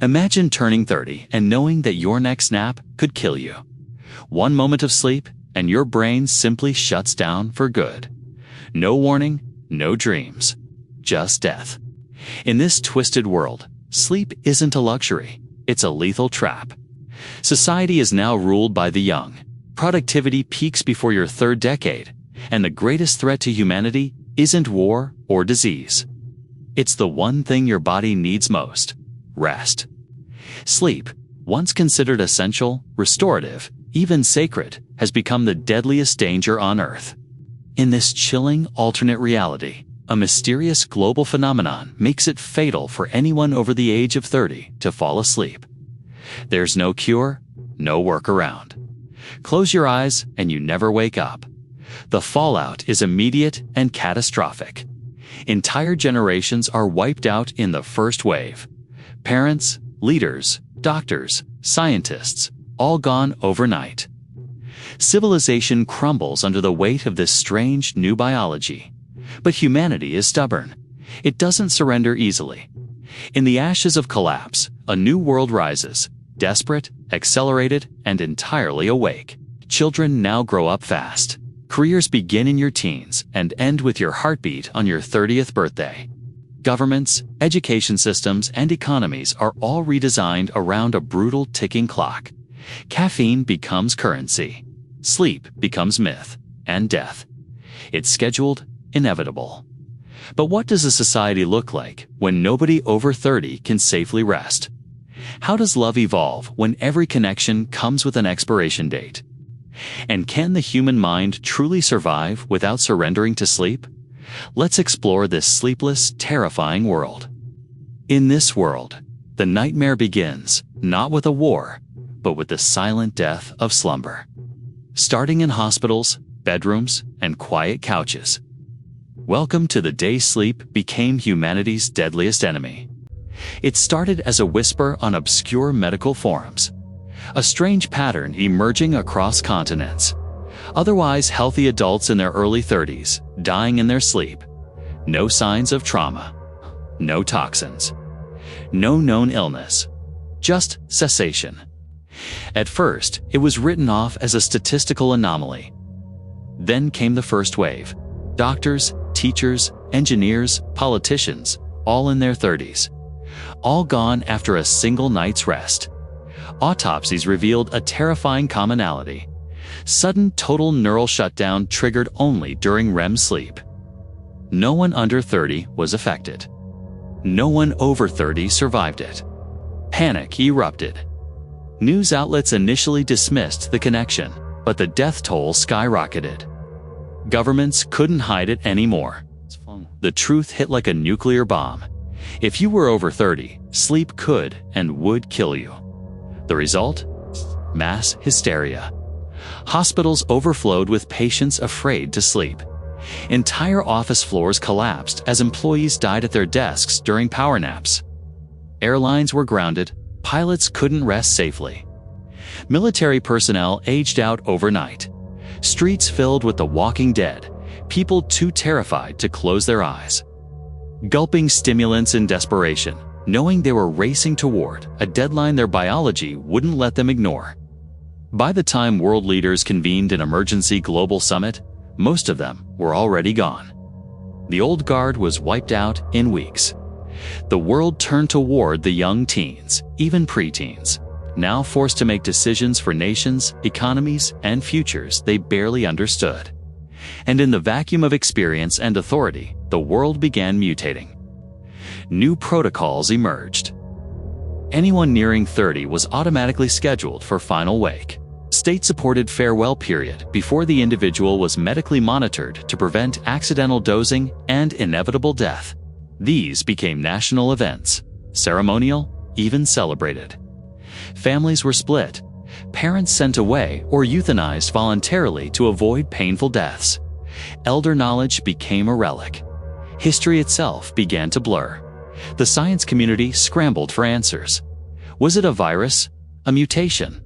Imagine turning 30 and knowing that your next nap could kill you. One moment of sleep, and your brain simply shuts down for good. No warning, no dreams, just death. In this twisted world, sleep isn't a luxury, it's a lethal trap. Society is now ruled by the young. Productivity peaks before your third decade, and the greatest threat to humanity isn't war or disease. It's the one thing your body needs most: rest. Sleep, once considered essential, restorative, even sacred, has become the deadliest danger on Earth. In this chilling alternate reality, a mysterious global phenomenon makes it fatal for anyone over the age of 30 to fall asleep. There's no cure, no workaround. Close your eyes and you never wake up. The fallout is immediate and catastrophic. Entire generations are wiped out in the first wave. Parents, leaders, doctors, scientists, all gone overnight. Civilization crumbles under the weight of this strange new biology. But humanity is stubborn. It doesn't surrender easily. In the ashes of collapse, a new world rises, desperate, accelerated, and entirely awake. Children now grow up fast. Careers begin in your teens and end with your heartbeat on your 30th birthday. Governments, education systems, and economies are all redesigned around a brutal ticking clock. Caffeine becomes currency. Sleep becomes myth, and death. It's scheduled, inevitable. But what does a society look like when nobody over 30 can safely rest? How does love evolve when every connection comes with an expiration date? And can the human mind truly survive without surrendering to sleep? Let's explore this sleepless, terrifying world. In this world, the nightmare begins not with a war, but with the silent death of slumber. Starting in hospitals, bedrooms, and quiet couches. Welcome to the day sleep became humanity's deadliest enemy. It started as a whisper on obscure medical forums, a strange pattern emerging across continents. Otherwise healthy adults in their early 30s, dying in their sleep. No signs of trauma. No toxins. No known illness. Just cessation. At first, it was written off as a statistical anomaly. Then came the first wave. Doctors, teachers, engineers, politicians, all in their 30s. All gone after a single night's rest. Autopsies revealed a terrifying commonality. Sudden total neural shutdown triggered only during REM sleep. No one under 30 was affected. No one over 30 survived it. Panic erupted. News outlets initially dismissed the connection, but the death toll skyrocketed. Governments couldn't hide it anymore. The truth hit like a nuclear bomb. If you were over 30, sleep could and would kill you. The result? Mass hysteria. Hospitals overflowed with patients afraid to sleep. Entire office floors collapsed as employees died at their desks during power naps. Airlines were grounded, pilots couldn't rest safely. Military personnel aged out overnight. Streets filled with the walking dead, people too terrified to close their eyes. Gulping stimulants in desperation, knowing they were racing toward a deadline their biology wouldn't let them ignore. By the time world leaders convened an emergency global summit, most of them were already gone. The old guard was wiped out in weeks. The world turned toward the young teens, even preteens, now forced to make decisions for nations, economies, and futures they barely understood. And in the vacuum of experience and authority, the world began mutating. New protocols emerged. Anyone nearing 30 was automatically scheduled for final wake. State-supported farewell period before the individual was medically monitored to prevent accidental dozing and inevitable death. These became national events, ceremonial, even celebrated. Families were split, parents sent away or euthanized voluntarily to avoid painful deaths. Elder knowledge became a relic. History itself began to blur. The science community scrambled for answers. Was it a virus? A mutation?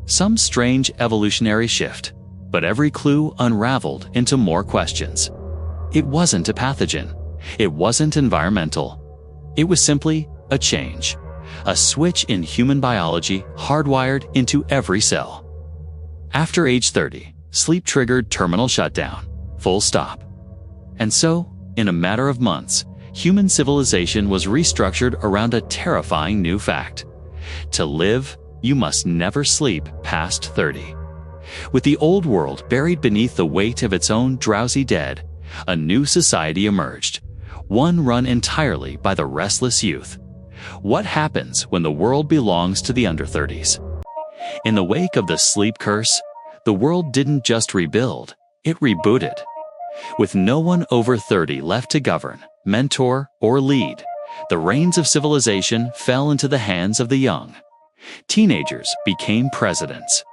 Some strange evolutionary shift? But every clue unraveled into more questions. It wasn't a pathogen. It wasn't environmental. It was simply a change. a switch in human biology hardwired into every cell. After age 30, sleep triggered terminal shutdown, full stop. And so, in a matter of months, human civilization was restructured around a terrifying new fact. To live, you must never sleep past 30. With the old world buried beneath the weight of its own drowsy dead, a new society emerged, one run entirely by the restless youth. What happens when the world belongs to the under 30s? In the wake of the sleep curse, the world didn't just rebuild, it rebooted. With no one over 30 left to govern, mentor, or lead, the reins of civilization fell into the hands of the young. Teenagers became presidents.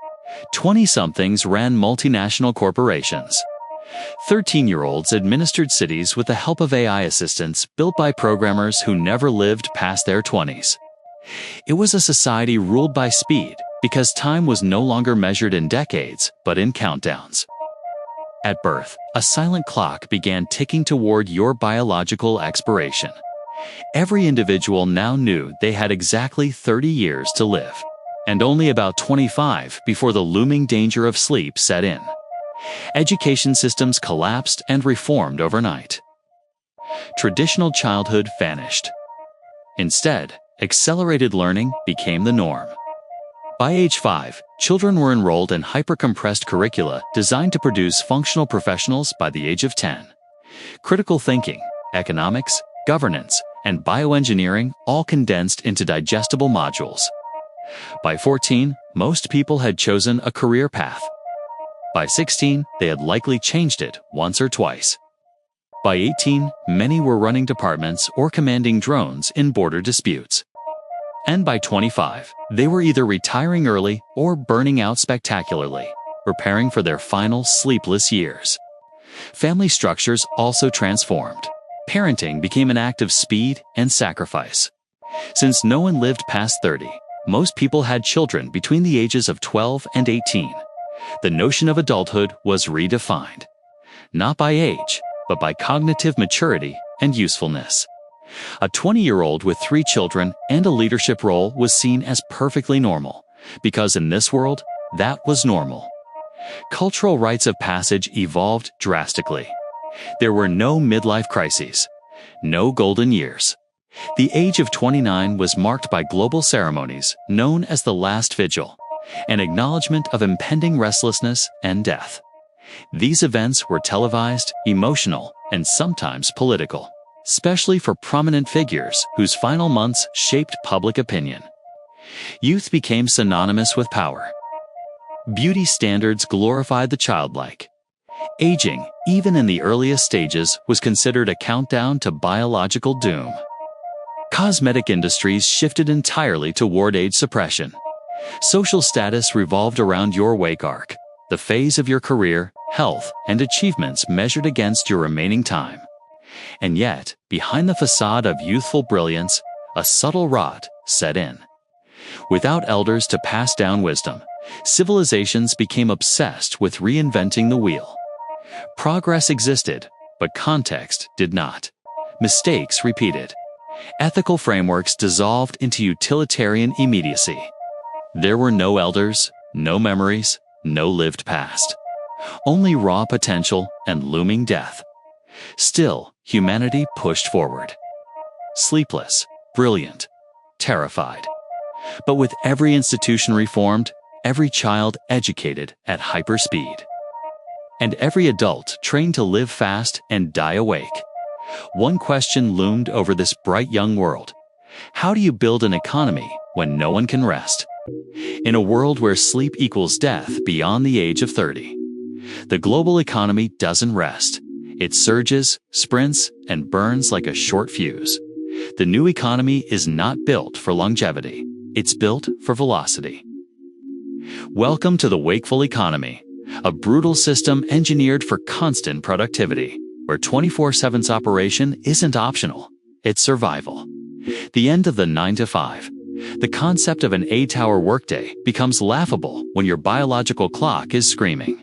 20-somethings ran multinational corporations. 13-year-olds administered cities with the help of AI assistants built by programmers who never lived past their 20s. It was a society ruled by speed because time was no longer measured in decades, but in countdowns. At birth, a silent clock began ticking toward your biological expiration. Every individual now knew they had exactly 30 years to live, and only about 25 before the looming danger of sleep set in. Education systems collapsed and reformed overnight. Traditional childhood vanished. Instead, accelerated learning became the norm. By age 5, children were enrolled in hyper-compressed curricula designed to produce functional professionals by the age of 10. Critical thinking, economics, governance, and bioengineering all condensed into digestible modules. By 14, most people had chosen a career path. By 16, they had likely changed it once or twice. By 18, many were running departments or commanding drones in border disputes. And by 25, they were either retiring early or burning out spectacularly, preparing for their final sleepless years. Family structures also transformed. Parenting became an act of speed and sacrifice. Since no one lived past 30, most people had children between the ages of 12 and 18. The notion of adulthood was redefined, not by age, but by cognitive maturity and usefulness. A 20-year-old with 3 children and a leadership role was seen as perfectly normal, because in this world, that was normal. Cultural rites of passage evolved drastically. There were no midlife crises, no golden years. The age of 29 was marked by global ceremonies known as the Last Vigil, an acknowledgement of impending restlessness and death. These events were televised, emotional, and sometimes political, especially for prominent figures whose final months shaped public opinion. Youth became synonymous with power. Beauty standards glorified the childlike. Aging, even in the earliest stages, was considered a countdown to biological doom. Cosmetic industries shifted entirely toward age suppression. Social status revolved around your wake arc, the phase of your career, health, and achievements measured against your remaining time. And yet, behind the facade of youthful brilliance, a subtle rot set in. Without elders to pass down wisdom, civilizations became obsessed with reinventing the wheel. Progress existed, but context did not. Mistakes repeated. Ethical frameworks dissolved into utilitarian immediacy. There were no elders, no memories, no lived past. Only raw potential and looming death. Still, humanity pushed forward. Sleepless, brilliant, terrified. But with every institution reformed, every child educated at hyperspeed, and every adult trained to live fast and die awake, one question loomed over this bright young world. How do you build an economy when no one can rest? In a world where sleep equals death beyond the age of 30, the global economy doesn't rest. It surges, sprints, and burns like a short fuse. The new economy is not built for longevity. It's built for velocity. Welcome to the wakeful economy, a brutal system engineered for constant productivity, where 24/7's operation isn't optional, it's survival. The end of the 9-to-5. The concept of an 8-hour workday becomes laughable when your biological clock is screaming.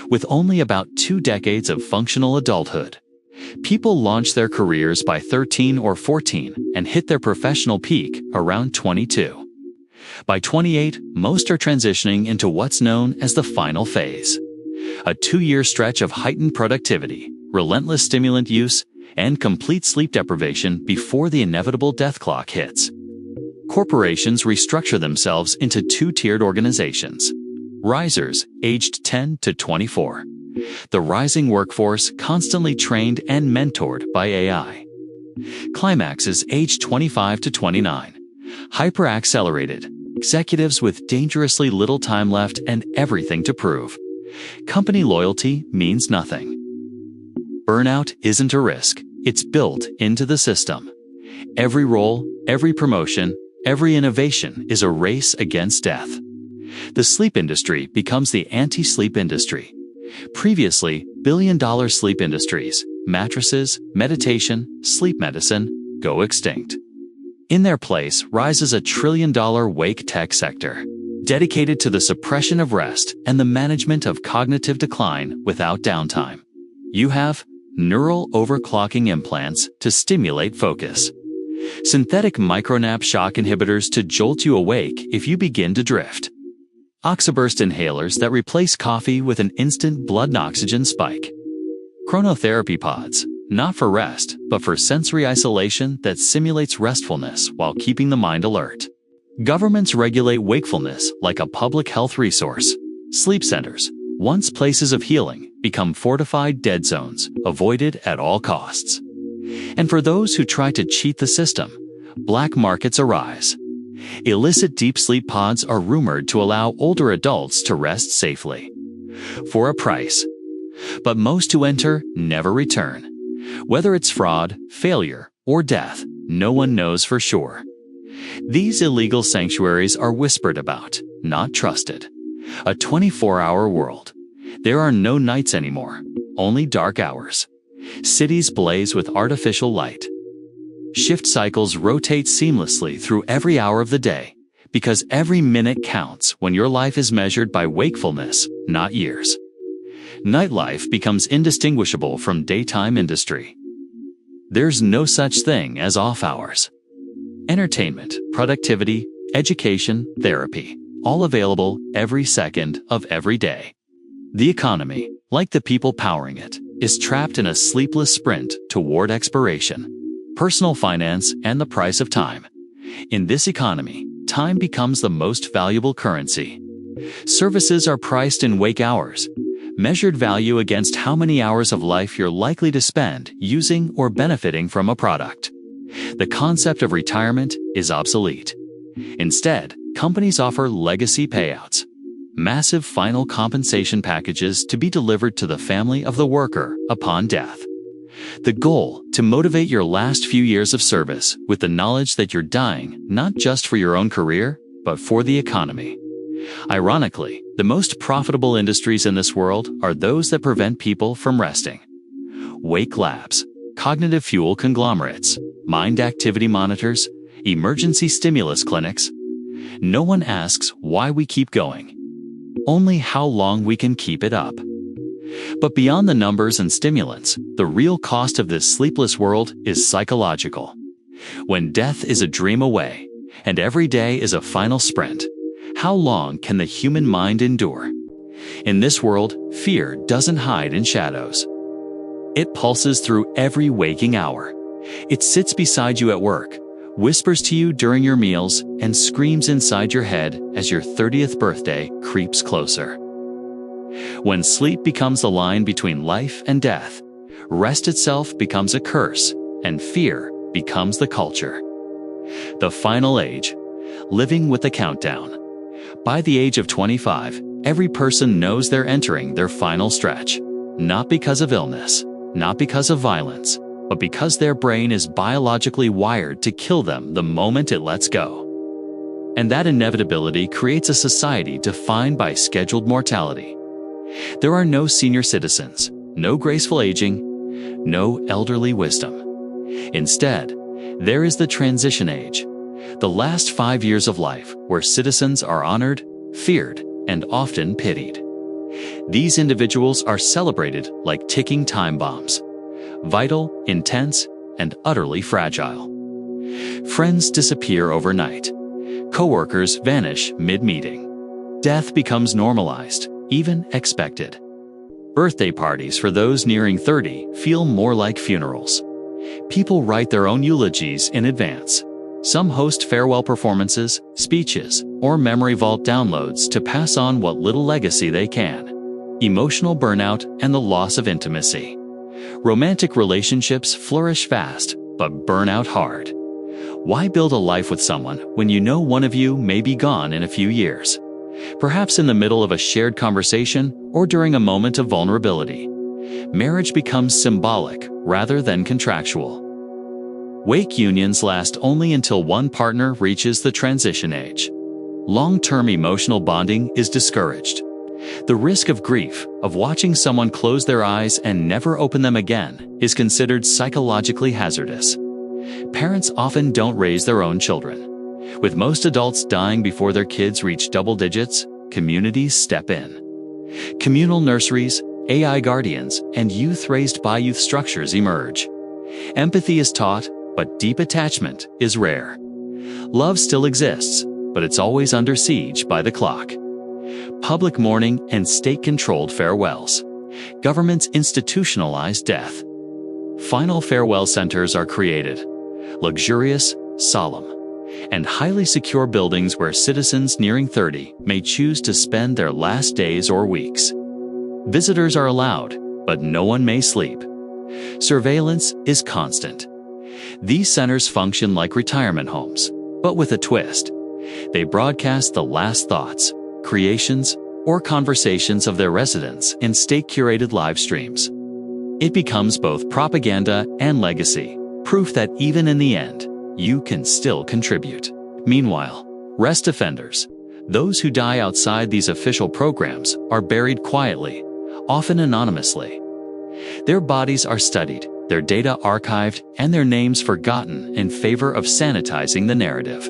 With only about 2 decades of functional adulthood, People launch their careers by 13 or 14 and hit their professional peak around 22. By 28, most are transitioning into what's known as the final phase, a 2-year stretch of heightened productivity, relentless stimulant use, and complete sleep deprivation before the inevitable death clock hits. Corporations restructure themselves into 2-tiered organizations. Risers, aged 10 to 24. The rising workforce constantly trained and mentored by AI. Climaxes, aged 25 to 29. Hyper-accelerated. Executives with dangerously little time left and everything to prove. Company loyalty means nothing. Burnout isn't a risk. It's built into the system. Every role, every promotion, every innovation is a race against death. The sleep industry becomes the anti-sleep industry. Previously, billion-dollar sleep industries, mattresses, meditation, sleep medicine, go extinct. In their place rises a trillion-dollar wake tech sector, dedicated to the suppression of rest and the management of cognitive decline without downtime. You have neural overclocking implants to stimulate focus. Synthetic micronap shock inhibitors to jolt you awake if you begin to drift. Oxyburst inhalers that replace coffee with an instant blood oxygen spike. Chronotherapy pods, not for rest, but for sensory isolation that simulates restfulness while keeping the mind alert. Governments regulate wakefulness like a public health resource. Sleep centers, once places of healing, become fortified dead zones, avoided at all costs. And for those who try to cheat the system, black markets arise. Illicit deep sleep pods are rumored to allow older adults to rest safely. For a price. But most who enter never return. Whether it's fraud, failure, or death, no one knows for sure. These illegal sanctuaries are whispered about, not trusted. A 24-hour world. There are no nights anymore, only dark hours. Cities blaze with artificial light. Shift cycles rotate seamlessly through every hour of the day, because every minute counts when your life is measured by wakefulness, not years. Nightlife becomes indistinguishable from daytime industry. There's no such thing as off hours. Entertainment, productivity, education, therapy, all available every second of every day. The economy, like the people powering it, is trapped in a sleepless sprint toward expiration. Personal finance and the price of time. In this economy, time becomes the most valuable currency. Services are priced in wake hours, measured value against how many hours of life you're likely to spend using or benefiting from a product. The concept of retirement is obsolete. Instead, companies offer legacy payouts, massive final compensation packages to be delivered to the family of the worker upon death. The goal, to motivate your last few years of service with the knowledge that you're dying not just for your own career, but for the economy. Ironically, the most profitable industries in this world are those that prevent people from resting. Wake labs, cognitive fuel conglomerates, mind activity monitors, emergency stimulus clinics. No one asks why we keep going, only how long we can keep it up. But beyond the numbers and stimulants, the real cost of this sleepless world is psychological. When death is a dream away, and every day is a final sprint, how long can the human mind endure? In this world, fear doesn't hide in shadows. It pulses through every waking hour. It sits beside you at work, whispers to you during your meals, and screams inside your head as your 30th birthday creeps closer. When sleep becomes the line between life and death, rest itself becomes a curse, and fear becomes the culture. The final age, living with the countdown. By the age of 25, every person knows they're entering their final stretch, not because of illness, not because of violence, but because their brain is biologically wired to kill them the moment it lets go. And that inevitability creates a society defined by scheduled mortality. There are no senior citizens, no graceful aging, no elderly wisdom. Instead, there is the transition age, the last 5 years of life where citizens are honored, feared, and often pitied. These individuals are celebrated like ticking time bombs. vital, intense, and utterly fragile. Friends disappear overnight. Coworkers vanish mid-meeting. Death becomes normalized, even expected. Birthday parties for those nearing 30 feel more like funerals. People write their own eulogies in advance. Some host farewell performances, speeches, or memory vault downloads to pass on what little legacy they can. Emotional burnout and the loss of intimacy. Romantic relationships flourish fast, but burn out hard. Why build a life with someone when you know one of you may be gone in a few years? Perhaps in the middle of a shared conversation or during a moment of vulnerability. Marriage becomes symbolic rather than contractual. Wake unions last only until one partner reaches the transition age. Long-term emotional bonding is discouraged. The risk of grief, of watching someone close their eyes and never open them again, is considered psychologically hazardous. Parents often don't raise their own children. With most adults dying before their kids reach double digits, communities step in. Communal nurseries, AI guardians, and youth-raised by youth structures emerge. Empathy is taught, but deep attachment is rare. Love still exists, but it's always under siege by the clock. Public mourning and state-controlled farewells. Governments institutionalize death. Final farewell centers are created. Luxurious, solemn, and highly secure buildings where citizens nearing 30 may choose to spend their last days or weeks. Visitors are allowed, but no one may sleep. Surveillance is constant. These centers function like retirement homes, but with a twist. They broadcast the last thoughts, creations, or conversations of their residents in state-curated live streams. It becomes both propaganda and legacy, proof that even in the end, you can still contribute. Meanwhile, rest offenders, those who die outside these official programs, are buried quietly, often anonymously. Their bodies are studied, their data archived, and their names forgotten in favor of sanitizing the narrative.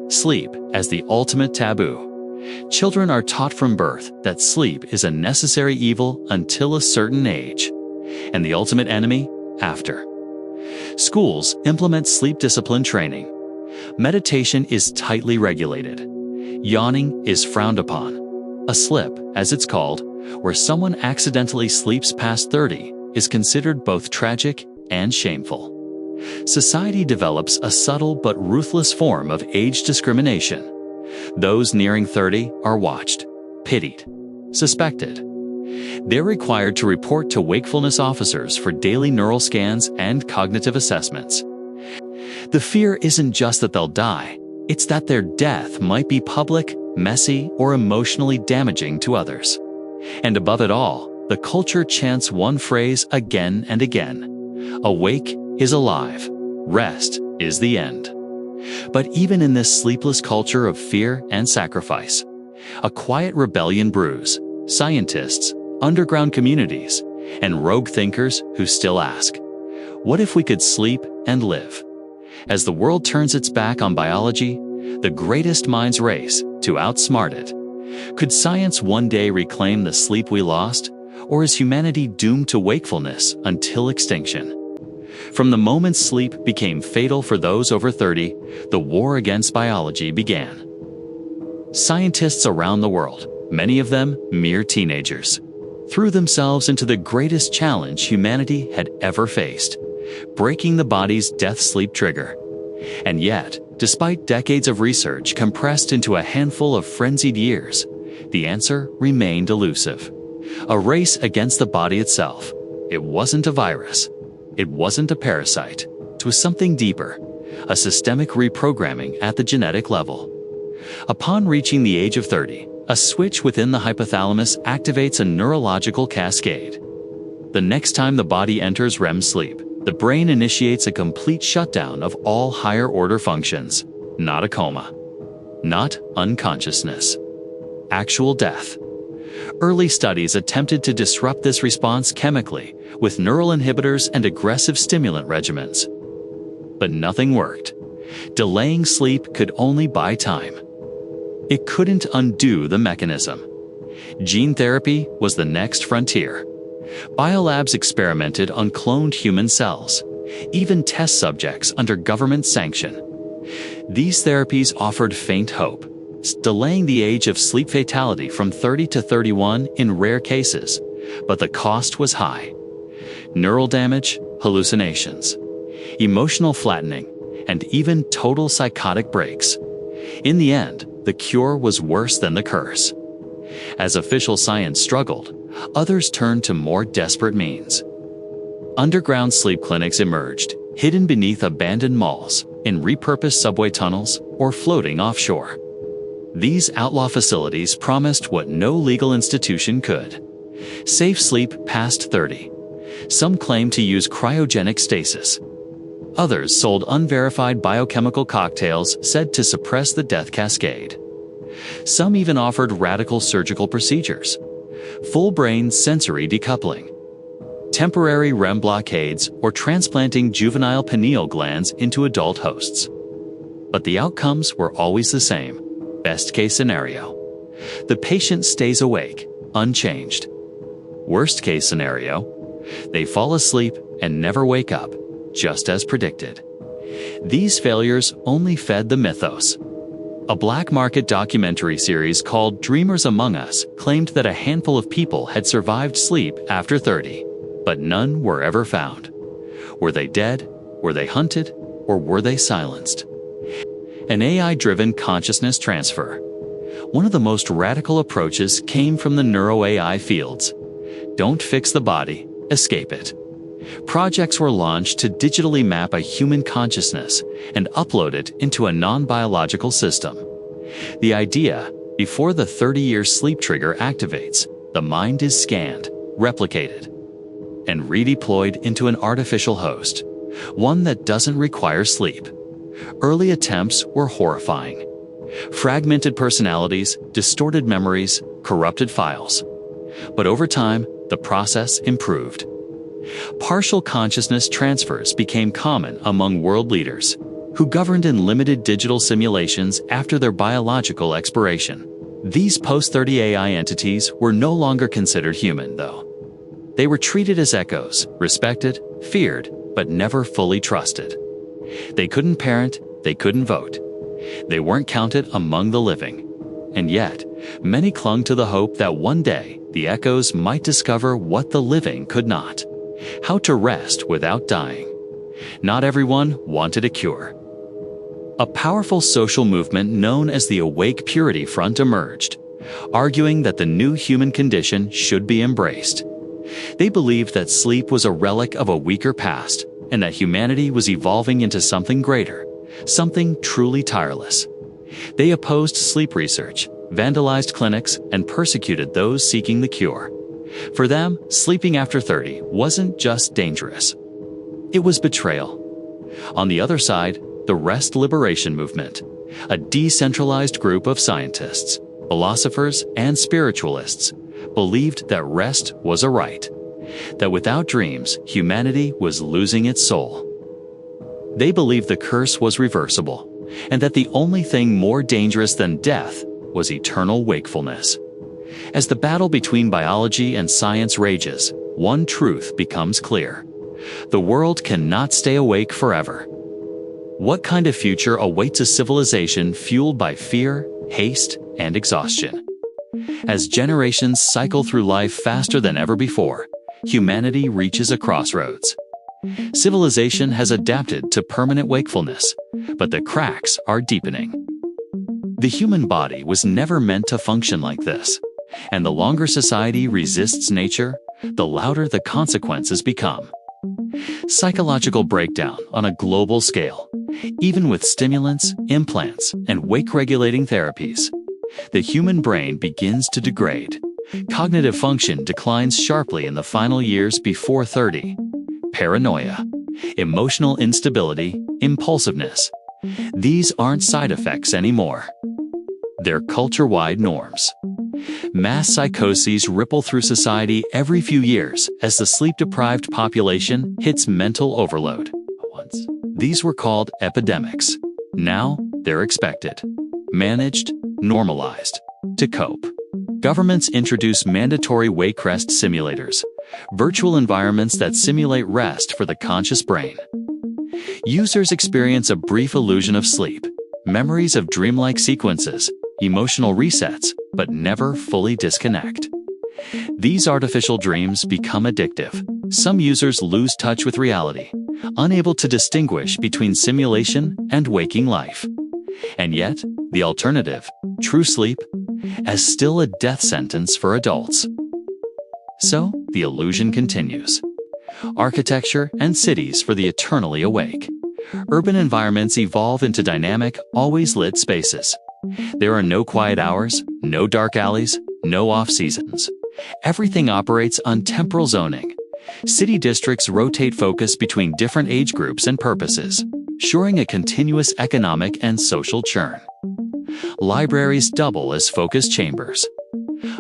Sleep as the ultimate taboo. Children are taught from birth that sleep is a necessary evil until a certain age, and the ultimate enemy after. Schools implement sleep discipline training. Meditation is tightly regulated. Yawning is frowned upon. A slip, as it's called, where someone accidentally sleeps past 30, is considered both tragic and shameful. Society develops a subtle but ruthless form of age discrimination. Those nearing 30 are watched, pitied, suspected. They're required to report to wakefulness officers for daily neural scans and cognitive assessments. The fear isn't just that they'll die, it's that their death might be public, messy, or emotionally damaging to others. And above it all, the culture chants one phrase again and again: awake is alive, rest is the end. But even in this sleepless culture of fear and sacrifice, a quiet rebellion brews: scientists, underground communities, and rogue thinkers who still ask, what if we could sleep and live? As the world turns its back on biology, the greatest minds race to outsmart it. Could science one day reclaim the sleep we lost, or is humanity doomed to wakefulness until extinction? From the moment sleep became fatal for those over 30, the war against biology began. Scientists around the world, many of them mere teenagers, threw themselves into the greatest challenge humanity had ever faced: breaking the body's death-sleep trigger. And yet, despite decades of research compressed into a handful of frenzied years, the answer remained elusive. A race against the body itself. It wasn't a virus. It wasn't a parasite. It was something deeper, a systemic reprogramming at the genetic level. Upon reaching the age of 30, a switch within the hypothalamus activates a neurological cascade. The next time the body enters REM sleep, the brain initiates a complete shutdown of all higher-order functions. Not a coma. Not unconsciousness. Actual death. Early studies attempted to disrupt this response chemically with neural inhibitors and aggressive stimulant regimens. But nothing worked. Delaying sleep could only buy time. It couldn't undo the mechanism. Gene therapy was the next frontier. Biolabs experimented on cloned human cells, even test subjects under government sanction. These therapies offered faint hope, delaying the age of sleep fatality from 30 to 31 in rare cases, but the cost was high. Neural damage, hallucinations, emotional flattening, and even total psychotic breaks. In the end, the cure was worse than the curse. As official science struggled, others turned to more desperate means. Underground sleep clinics emerged, hidden beneath abandoned malls, in repurposed subway tunnels, or floating offshore. These outlaw facilities promised what no legal institution could: safe sleep past 30. Some claimed to use cryogenic stasis. Others sold unverified biochemical cocktails said to suppress the death cascade. Some even offered radical surgical procedures: full-brain sensory decoupling, temporary REM blockades, or transplanting juvenile pineal glands into adult hosts. But the outcomes were always the same. Best-case scenario: the patient stays awake, unchanged. Worst-case scenario: they fall asleep and never wake up, just as predicted. These failures only fed the mythos. A black market documentary series called Dreamers Among Us claimed that a handful of people had survived sleep after 30, but none were ever found. Were they dead? Were they hunted? Or were they silenced? An AI-driven consciousness transfer. One of the most radical approaches came from the neuro-AI fields. Don't fix the body, escape it. Projects were launched to digitally map a human consciousness and upload it into a non-biological system. The idea: before the 30-year sleep trigger activates, the mind is scanned, replicated, and redeployed into an artificial host, one that doesn't require sleep. Early attempts were horrifying. Fragmented personalities, distorted memories, corrupted files. But over time, the process improved. Partial consciousness transfers became common among world leaders, who governed in limited digital simulations after their biological expiration. These post-30 AI entities were no longer considered human, though. They were treated as echoes, respected, feared, but never fully trusted. They couldn't parent, they couldn't vote. They weren't counted among the living. And yet, many clung to the hope that one day the echoes might discover what the living could not: how to rest without dying. Not everyone wanted a cure. A powerful social movement known as the Awake Purity Front emerged, arguing that the new human condition should be embraced. They believed that sleep was a relic of a weaker past, and that humanity was evolving into something greater, something truly tireless. They opposed sleep research, vandalized clinics, and persecuted those seeking the cure. For them, sleeping after 30 wasn't just dangerous. It was betrayal. On the other side, the Rest Liberation Movement, a decentralized group of scientists, philosophers, and spiritualists, believed that rest was a right, that without dreams, humanity was losing its soul. They believed the curse was reversible, and that the only thing more dangerous than death was eternal wakefulness. As the battle between biology and science rages, one truth becomes clear: the world cannot stay awake forever. What kind of future awaits a civilization fueled by fear, haste, and exhaustion? As generations cycle through life faster than ever before, humanity reaches a crossroads. Civilization has adapted to permanent wakefulness, but the cracks are deepening. The human body was never meant to function like this, and the longer society resists nature, the louder the consequences become. Psychological breakdown on a global scale, even with stimulants, implants, and wake-regulating therapies. The human brain begins to degrade. Cognitive function declines sharply in the final years before 30. Paranoia, emotional instability, impulsiveness. These aren't side effects anymore. They're culture-wide norms. Mass psychoses ripple through society every few years as the sleep-deprived population hits mental overload. Once, these were called epidemics. Now, they're expected, managed, normalized, to cope. Governments introduce mandatory wake rest simulators, virtual environments that simulate rest for the conscious brain. Users experience a brief illusion of sleep, memories of dreamlike sequences, emotional resets, but never fully disconnect. These artificial dreams become addictive. Some users lose touch with reality, unable to distinguish between simulation and waking life. And yet, the alternative, true sleep, is still a death sentence for adults. So, the illusion continues. Architecture and cities for the eternally awake. Urban environments evolve into dynamic, always lit spaces. There are no quiet hours, no dark alleys, no off-seasons. Everything operates on temporal zoning. City districts rotate focus between different age groups and purposes, ensuring a continuous economic and social churn. Libraries double as focus chambers.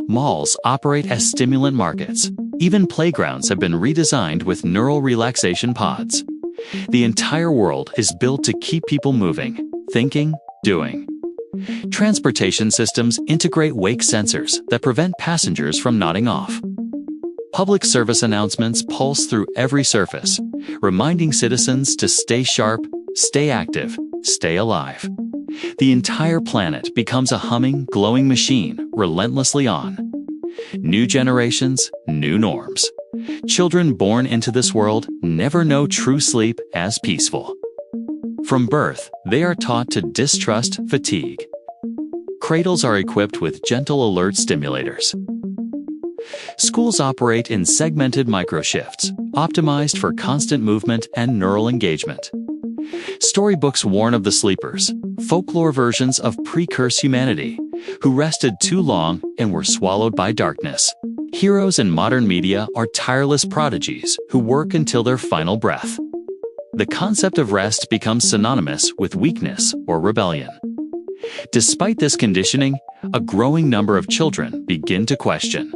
Malls operate as stimulant markets. Even playgrounds have been redesigned with neural relaxation pods. The entire world is built to keep people moving, thinking, doing. Transportation systems integrate wake sensors that prevent passengers from nodding off. Public service announcements pulse through every surface, reminding citizens to stay sharp, stay active, stay alive. The entire planet becomes a humming, glowing machine, relentlessly on. New generations, new norms. Children born into this world never know true sleep as peaceful. From birth, they are taught to distrust fatigue. Cradles are equipped with gentle alert stimulators. Schools operate in segmented microshifts, optimized for constant movement and neural engagement. Storybooks warn of the sleepers, folklore versions of pre-curse humanity, who rested too long and were swallowed by darkness. Heroes in modern media are tireless prodigies who work until their final breath. The concept of rest becomes synonymous with weakness or rebellion. Despite this conditioning, a growing number of children begin to question.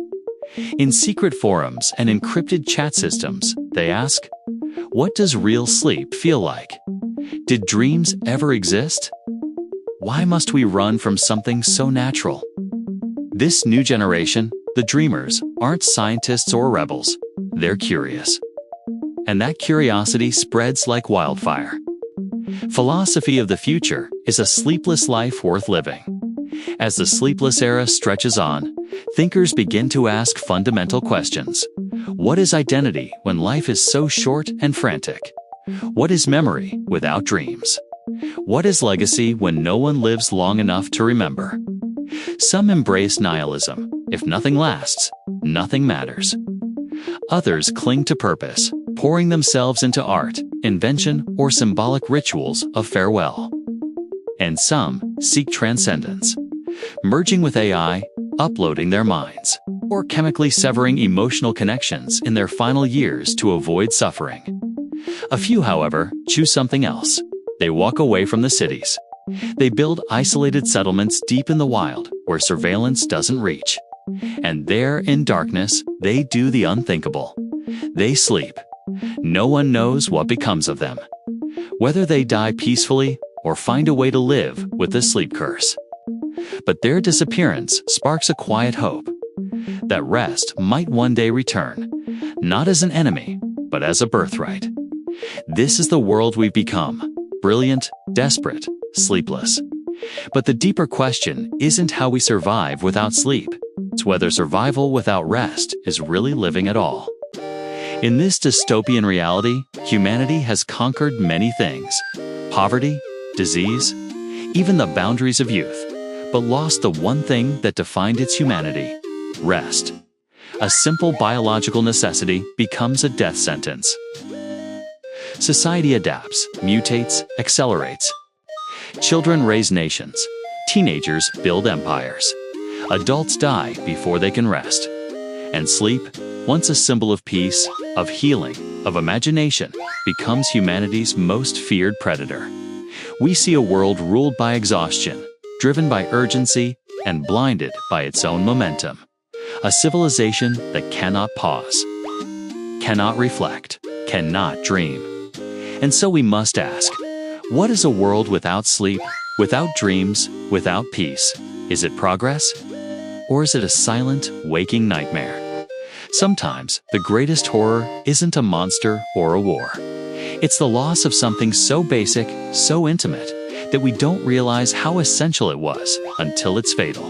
In secret forums and encrypted chat systems, they ask, "What does real sleep feel like? Did dreams ever exist? Why must we run from something so natural?" This new generation, the dreamers, aren't scientists or rebels. They're curious. And that curiosity spreads like wildfire. Philosophy of the future is a sleepless life worth living. As the sleepless era stretches on, thinkers begin to ask fundamental questions. What is identity when life is so short and frantic? What is memory without dreams? What is legacy when no one lives long enough to remember? Some embrace nihilism. If nothing lasts, nothing matters. Others cling to purpose, pouring themselves into art, invention, or symbolic rituals of farewell. And some seek transcendence, merging with AI, uploading their minds, or chemically severing emotional connections in their final years to avoid suffering. A few, however, choose something else. They walk away from the cities. They build isolated settlements deep in the wild where surveillance doesn't reach. And there, in darkness, they do the unthinkable. They sleep. No one knows what becomes of them, whether they die peacefully or find a way to live with the sleep curse. But their disappearance sparks a quiet hope that rest might one day return, not as an enemy, but as a birthright. This is the world we've become: brilliant, desperate, sleepless. But the deeper question isn't how we survive without sleep. It's whether survival without rest is really living at all. In this dystopian reality, humanity has conquered many things: poverty, disease, even the boundaries of youth, but lost the one thing that defined its humanity: rest. A simple biological necessity becomes a death sentence. Society adapts, mutates, accelerates. Children raise nations. Teenagers build empires. Adults die before they can rest. And sleep, once a symbol of peace, of healing, of imagination, becomes humanity's most feared predator. We see a world ruled by exhaustion, driven by urgency, and blinded by its own momentum. A civilization that cannot pause, cannot reflect, cannot dream. And so we must ask, what is a world without sleep, without dreams, without peace? Is it progress? Or is it a silent, waking nightmare? Sometimes, the greatest horror isn't a monster or a war. It's the loss of something so basic, so intimate, that we don't realize how essential it was until it's fatal.